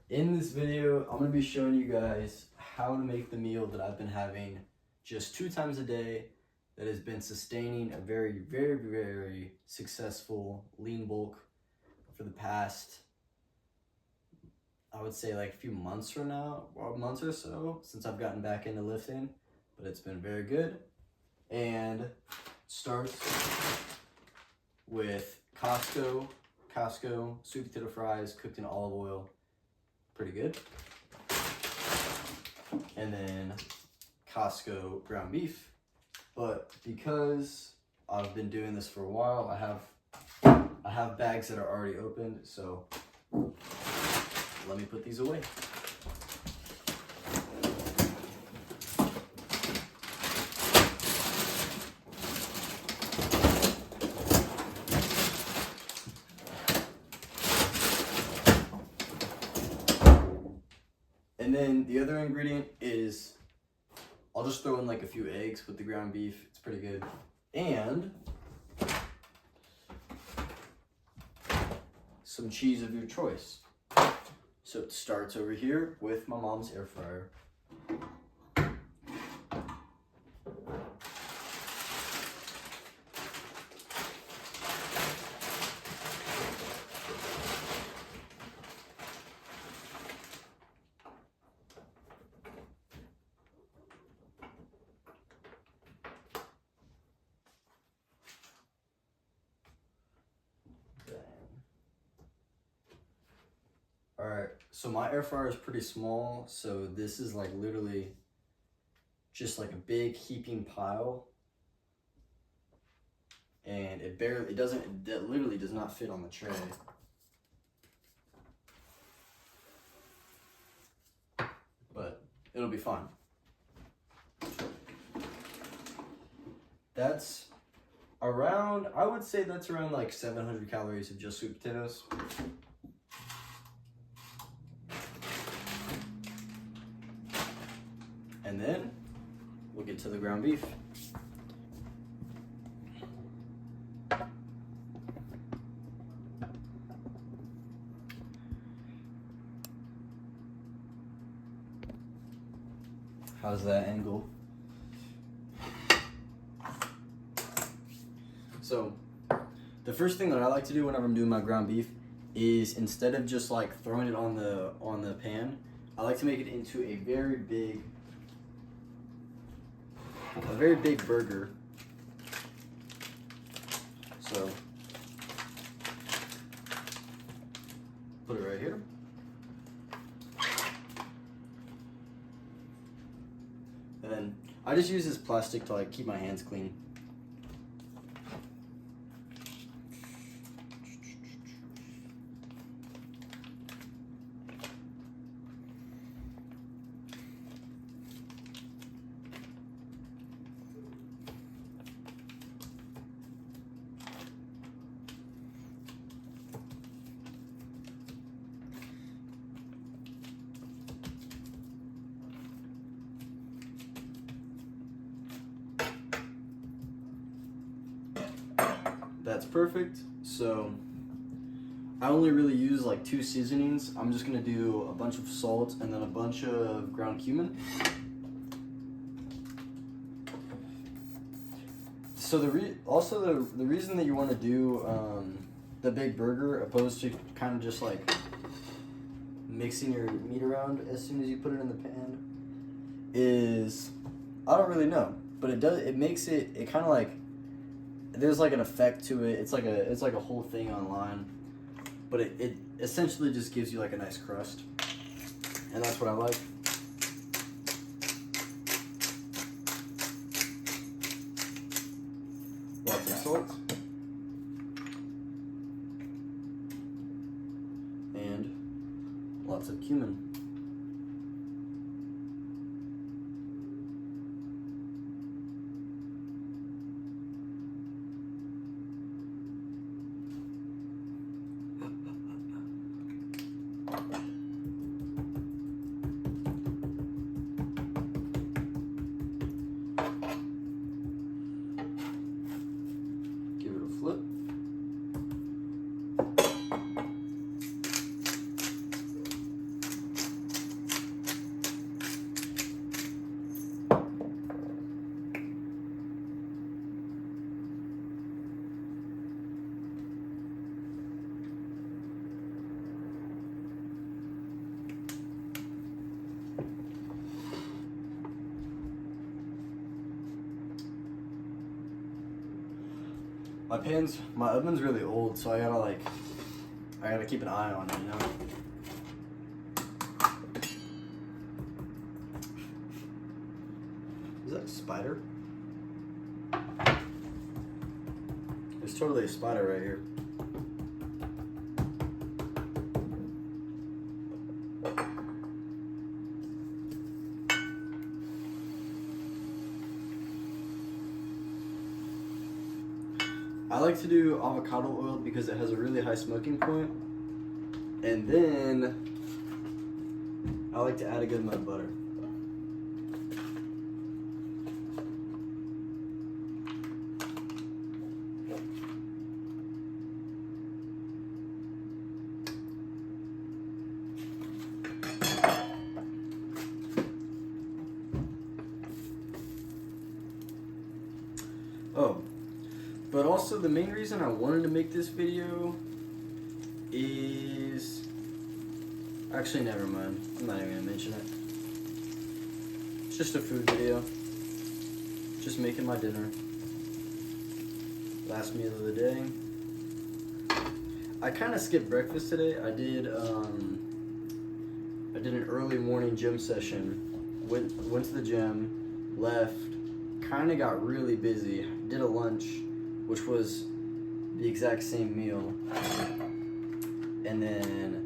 In this video, I'm going to be showing you guys how to make the meal that I've been having just 2 times a day that has been sustaining a very successful lean bulk for the past, I would say like a few months from now, or months or so, since I've gotten back into lifting, but it's been very good. And starts with Costco sweet potato fries cooked in olive oil. Pretty good. And then Costco ground beef. But because I've been doing this for a while, I have bags that are already opened, so let me put these away. And then the other ingredient is, I'll just throw in like a few eggs with the ground beef. It's pretty good. And some cheese of your choice. So it starts over here with my mom's air fryer. Alright, so my air fryer is pretty small, so this is like literally just like a big heaping pile. And it literally does not fit on the tray. But it'll be fine. That's around, I would say that's around like 700 calories of just sweet potatoes. And then we'll get to the ground beef. How's that angle? So the first thing that I like to do whenever I'm doing my ground beef is, instead of just like throwing it on the pan, I like to make it into a very big burger. So put it right here. And then I just use this plastic to like keep my hands clean. That's perfect. So I only really use like 2 seasonings. I'm just gonna do a bunch of salt and then a bunch of ground cumin. So the reason that you want to do the big burger opposed to kind of just like mixing your meat around as soon as you put it in the pan is, I don't really know, but it makes it kind of like, there's like an effect to it. It's like a whole thing online, but it essentially just gives you like a nice crust, and that's what I like. Lots of salt and lots of cumin. My oven's really old, so I gotta keep an eye on it, you know? Is that a spider? There's totally a spider right here. I like to do avocado oil because it has a really high smoking point. And then I like to add a good amount of butter. Oh, but also the main reason I wanted to make this video is... Actually, never mind. I'm not even gonna mention it. It's just a food video. Just making my dinner. Last meal of the day. I kind of skipped breakfast today. I did an early morning gym session. Went to the gym, left, kind of got really busy. Did a lunch, which was the exact same meal. And then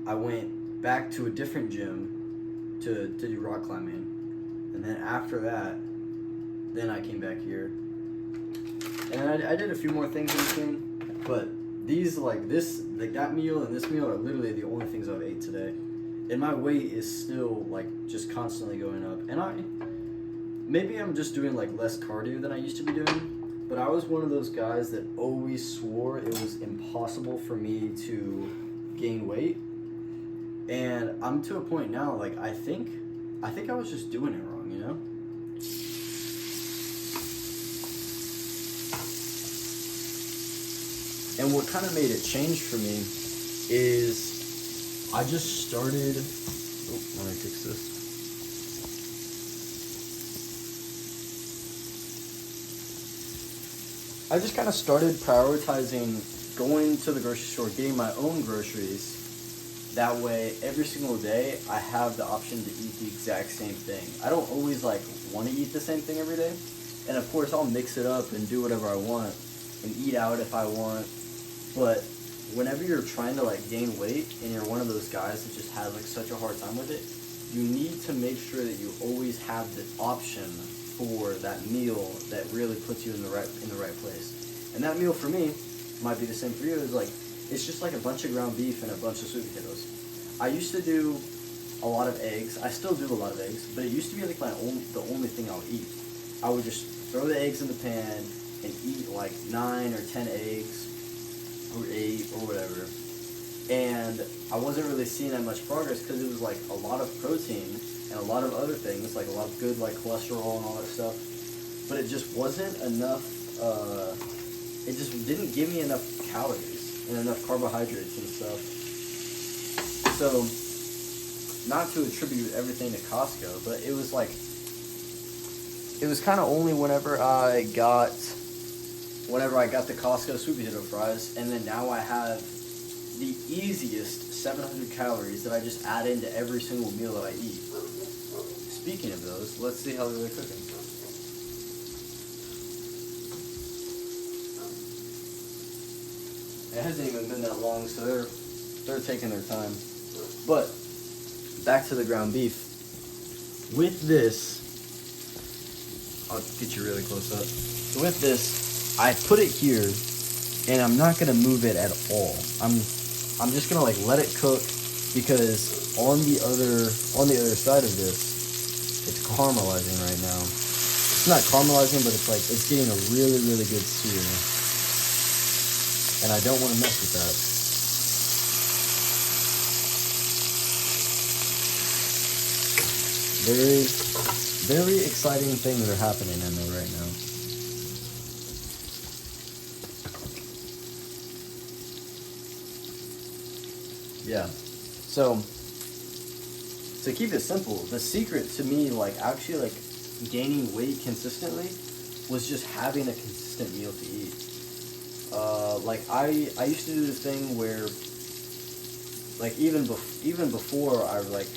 I went back to a different gym to do rock climbing. And then after that, then I came back here. And I did a few more things in between, but these, that meal and this meal are literally the only things I've ate today. And my weight is still, just constantly going up. And maybe I'm just doing, less cardio than I used to be doing. But I was one of those guys that always swore it was impossible for me to gain weight. And I'm to a point now, I think I was just doing it wrong, you know? And what kind of made it change for me is I just started... Oh, let me fix this. I just kind of started prioritizing going to the grocery store, getting my own groceries. That way, every single day, I have the option to eat the exact same thing. I don't always want to eat the same thing every day. And of course, I'll mix it up and do whatever I want and eat out if I want. But whenever you're trying to gain weight and you're one of those guys that just has such a hard time with it, you need to make sure that you always have the option for that meal that really puts you in the right place. And that meal for me might be the same for you. Is it's just a bunch of ground beef and a bunch of sweet potatoes. I used to do a lot of eggs. I still do a lot of eggs, but it used to be the only thing I would eat. I would just throw the eggs in the pan and eat 9 or 10 eggs or 8 or whatever. And I wasn't really seeing that much progress because it was a lot of protein and a lot of other things, a lot of good cholesterol and all that stuff. But it just wasn't enough, it just didn't give me enough calories and enough carbohydrates and stuff. So, not to attribute everything to Costco, but it was it was kind of only whenever I got the Costco sweet potato fries, and then now I have the easiest 700 calories that I just add into every single meal that I eat. Speaking of those, let's see how they're cooking. It hasn't even been that long, so they're taking their time. But back to the ground beef. With this, I'll get you really close up. So with this, I put it here, and I'm not gonna move it at all. I'm just gonna let it cook, because on the other side of this, it's caramelizing right now. It's not caramelizing, but it's getting a really, really good sear. And I don't want to mess with that. Very, very exciting things are happening in there right now. Yeah. So, to keep it simple, the secret to me, actually, gaining weight consistently was just having a consistent meal to eat. Like I used to do the thing where, like even before I like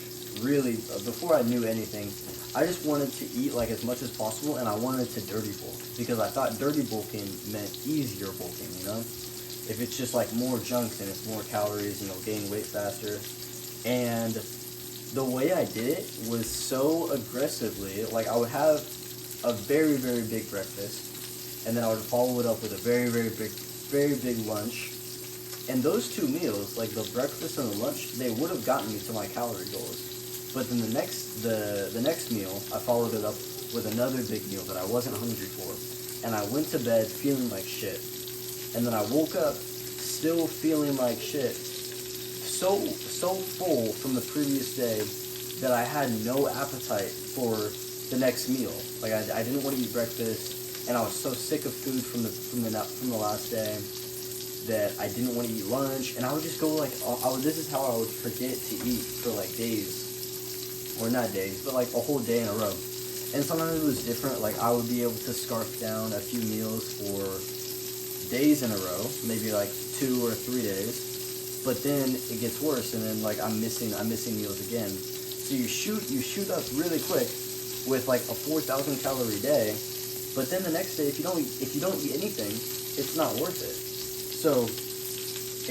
really before I knew anything, I just wanted to eat like as much as possible, and I wanted to dirty bulk because I thought dirty bulking meant easier bulking. You know, if it's just like more junk, then it's more calories. You know, gaining weight faster, and the way I did it was so aggressively. Like I would have a very big breakfast, and then I would follow it up with a very big lunch. And those two meals, like the breakfast and the lunch, they would have gotten me to my calorie goals. But then the next meal, I followed it up with another big meal that I wasn't hungry for, and I went to bed feeling like shit. And then I woke up still feeling like shit, so full from the previous day that I had no appetite for the next meal. Like I didn't want to eat breakfast, and I was so sick of food from the last day that I didn't want to eat lunch, and I would just go like, this is how I would forget to eat for like days, or not days, but like a whole day in a row. And sometimes it was different. Like I would be able to scarf down a few meals for days in a row, maybe like 2 or 3 days. But then it gets worse, and then like I'm missing meals again. So you shoot up really quick with like a 4,000 calorie day, but then the next day if you don't eat anything, it's not worth it. So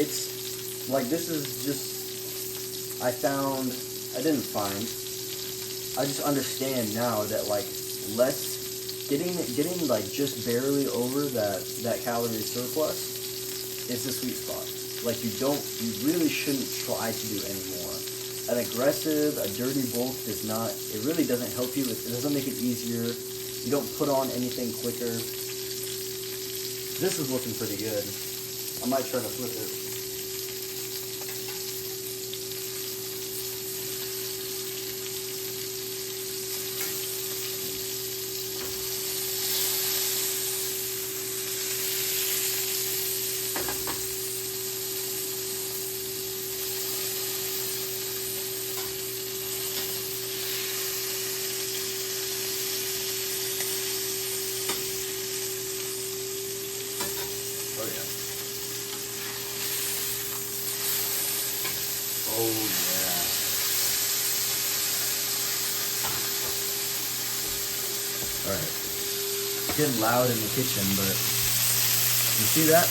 it's like, this is just, I just understand now that like getting like just barely over that calorie surplus is the sweet spot. Like you really shouldn't try to do any more. An aggressive, a dirty bulk it really doesn't help you. It doesn't make it easier. You don't put on anything quicker. This is looking pretty good. I might try to flip it. Oh yeah. Oh yeah. Alright. It's getting loud in the kitchen, but you see that?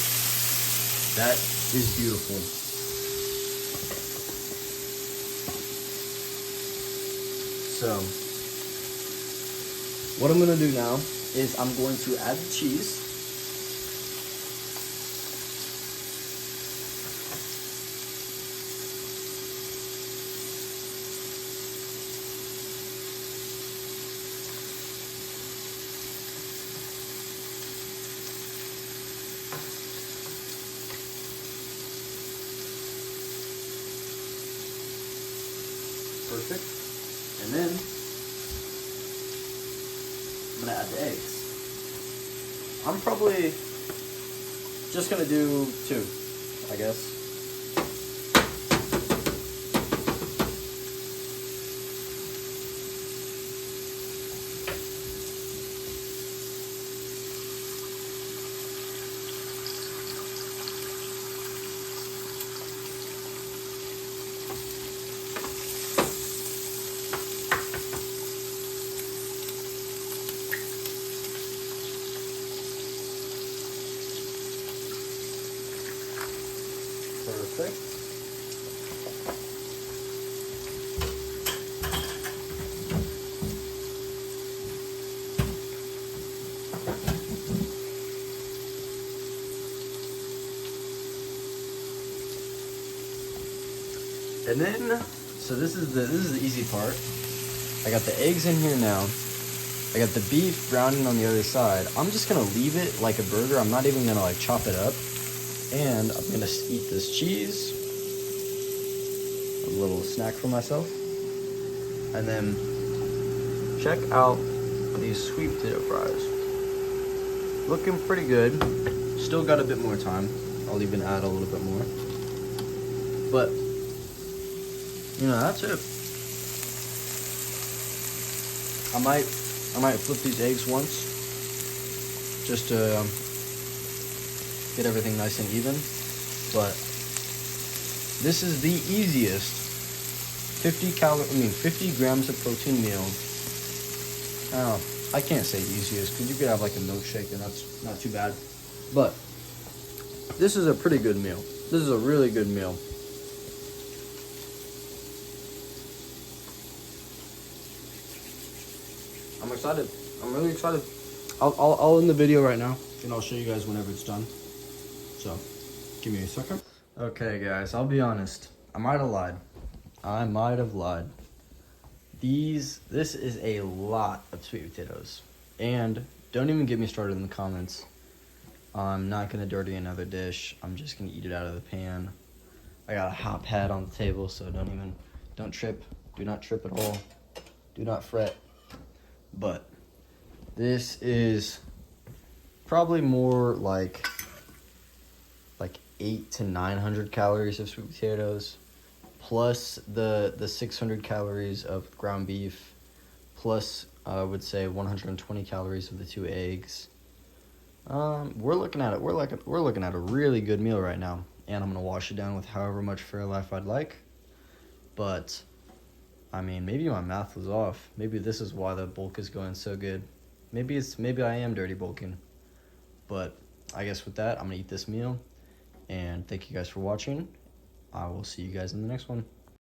That is beautiful. So, what I'm going to do now is I'm going to add the cheese. Perfect. And then I'm gonna add the eggs. I'm probably just gonna do 2, I guess. Perfect. And then, so this is the easy part. I got the eggs in here now. I got the beef browning on the other side. I'm just gonna leave it like a burger. I'm not even gonna like chop it up. And I'm gonna eat this cheese. A little snack for myself. And then check out these sweet potato fries. Looking pretty good. Still got a bit more time. I'll even add a little bit more. But you know, that's it. I might flip these eggs once, just to get everything nice and even. But this is the easiest 50 grams of protein meal. I can't say easiest because you could have like a milkshake and that's not too bad. But this is a pretty good meal. This is a really good meal. I'm excited. I'm really excited. I'll end the video right now and I'll show you guys whenever it's done. So, give me a second. Okay, guys, I'll be honest. I might have lied. This is a lot of sweet potatoes. And don't even get me started in the comments. I'm not gonna dirty another dish. I'm just gonna eat it out of the pan. I got a hot pad on the table, so don't trip. Do not trip at all. Do not fret. But this is probably more like 800 to 900 calories of sweet potatoes, plus the 600 calories of ground beef, plus I would say 120 calories of the 2 eggs. We're looking at a really good meal right now, and I'm gonna wash it down with however much Fairlife I'd like. But I mean, maybe my math was off. Maybe this is why the bulk is going so good. Maybe I am dirty bulking. But I guess with that, I'm gonna eat this meal. And thank you guys for watching. I will see you guys in the next one.